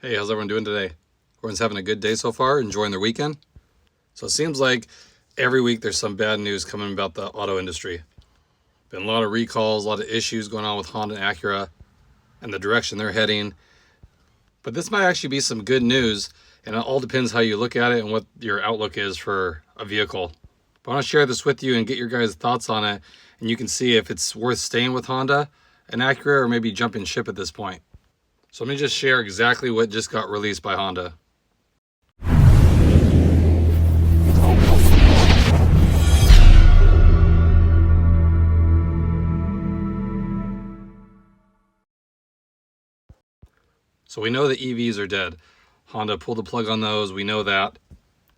Hey, how's everyone doing today? Everyone's having a good day so far, enjoying their weekend? So it seems like every week there's some bad news coming about the auto industry. Been a lot of recalls, a lot of issues going on with Honda and Acura and the direction they're heading. But this might actually be some good news, and it all depends how you look at it and what your outlook is for a vehicle. But I want to share this with you and get your guys' thoughts on it, and you can see if it's worth staying with Honda and Acura or maybe jumping ship at this point. So let me just share exactly what just got released by Honda. So we know the EVs are dead. Honda pulled the plug on those, we know that.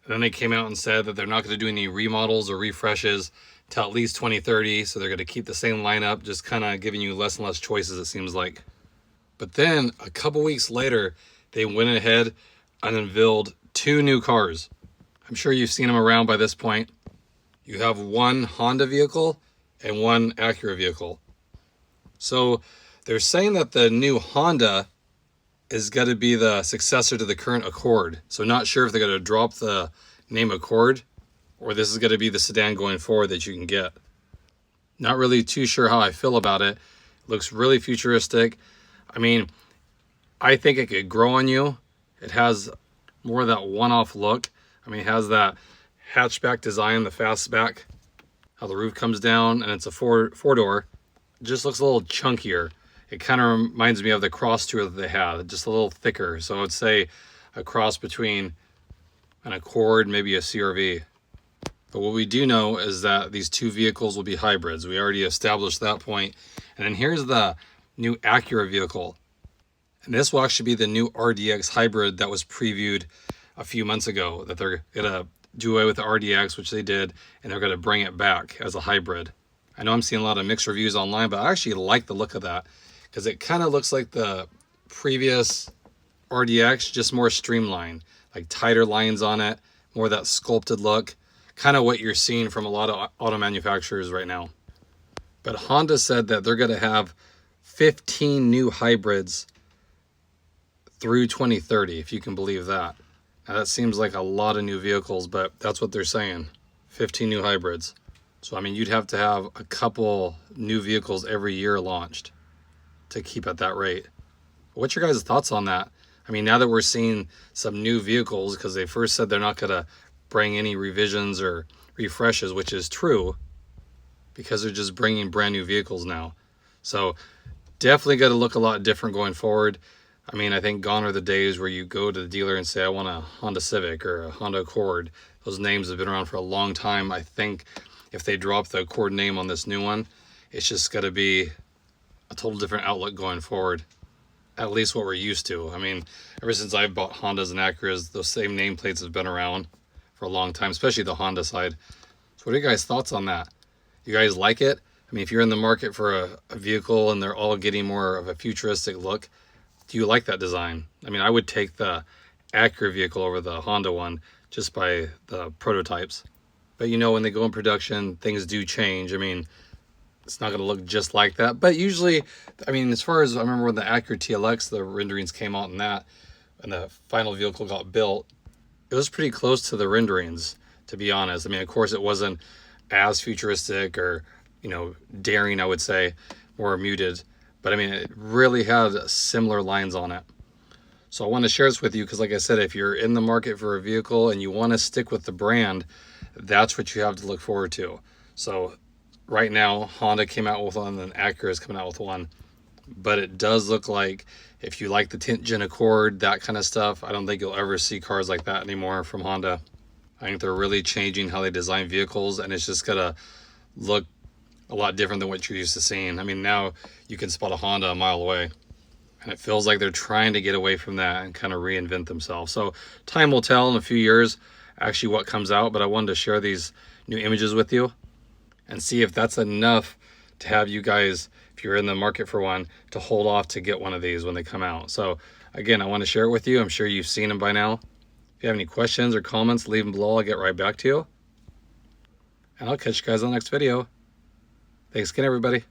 And then they came out and said that they're not going to do any remodels or refreshes till at least 2030, so they're going to keep the same lineup, just kind of giving you less and less choices, it seems like. But then a couple weeks later, they went ahead and unveiled two new cars. I'm sure you've seen them around by this point. You have one Honda vehicle and one Acura vehicle. So they're saying that the new Honda is going to be the successor to the current Accord. So not sure if they're going to drop the name Accord or this is going to be the sedan going forward that you can get. Not really too sure how I feel about it. Looks really futuristic. I mean, I think it could grow on you. It has more of that one-off look. I mean, it has that hatchback design, the fastback, how the roof comes down, and it's a four-door. It just looks a little chunkier. It kind of reminds me of the Cross Tour that they had, just a little thicker. So I would say a cross between an Accord, maybe a CR-V. But what we do know is that these two vehicles will be hybrids. We already established that point. And then here's the new Acura vehicle. And this will actually be the new RDX hybrid that was previewed a few months ago, that they're going to do away with the RDX, which they did, and they're going to bring it back as a hybrid. I know I'm seeing a lot of mixed reviews online, but I actually like the look of that because it kind of looks like the previous RDX, just more streamlined, like tighter lines on it, more of that sculpted look, kind of what you're seeing from a lot of auto manufacturers right now. But Honda said that they're going to have 15 new hybrids through 2030, if you can believe that. Now that seems like a lot of new vehicles, but that's what they're saying, 15 new hybrids. So I mean, you'd have to have a couple new vehicles every year launched to keep at that rate. What's your guys' thoughts on that? I mean, now that we're seeing some new vehicles, because they first said they're not going to bring any revisions or refreshes, which is true, because they're just bringing brand new vehicles now. So definitely got to look a lot different going forward. I mean, I think gone are the days where you go to the dealer and say, I want a Honda Civic or a Honda Accord. Those names have been around for a long time. I think if they drop the Accord name on this new one, it's just got to be a total different outlook going forward. At least what we're used to. I mean, ever since I've bought Hondas and Acuras, those same nameplates have been around for a long time, especially the Honda side. So what are your guys' thoughts on that? You guys like it? I mean, if you're in the market for a vehicle and they're all getting more of a futuristic look, do you like that design? I mean, I would take the Acura vehicle over the Honda one just by the prototypes. But you know, when they go in production, things do change. I mean, it's not going to look just like that. But usually, I mean, as far as I remember when the Acura TLX, the renderings came out in that, and the final vehicle got built, it was pretty close to the renderings, to be honest. I mean, of course, it wasn't as futuristic or, you know, daring, I would say, more muted. But I mean, it really had similar lines on it. So I want to share this with you because, like I said, if you're in the market for a vehicle and you want to stick with the brand, that's what you have to look forward to. So right now, Honda came out with one and Acura is coming out with one. But it does look like if you like the 10th gen Accord, that kind of stuff, I don't think you'll ever see cars like that anymore from Honda. I think they're really changing how they design vehicles, and it's just gonna look a lot different than what you're used to seeing. I mean, now you can spot a Honda a mile away, and it feels like they're trying to get away from that and kind of reinvent themselves. So time will tell in a few years actually what comes out, but I wanted to share these new images with you and see if that's enough to have you guys, if you're in the market for one, to hold off to get one of these when they come out. So again, I want to share it with you. I'm sure you've seen them by now. If you have any questions or comments, leave them below. I'll get right back to you. And I'll catch you guys on the next video. Thanks again, everybody.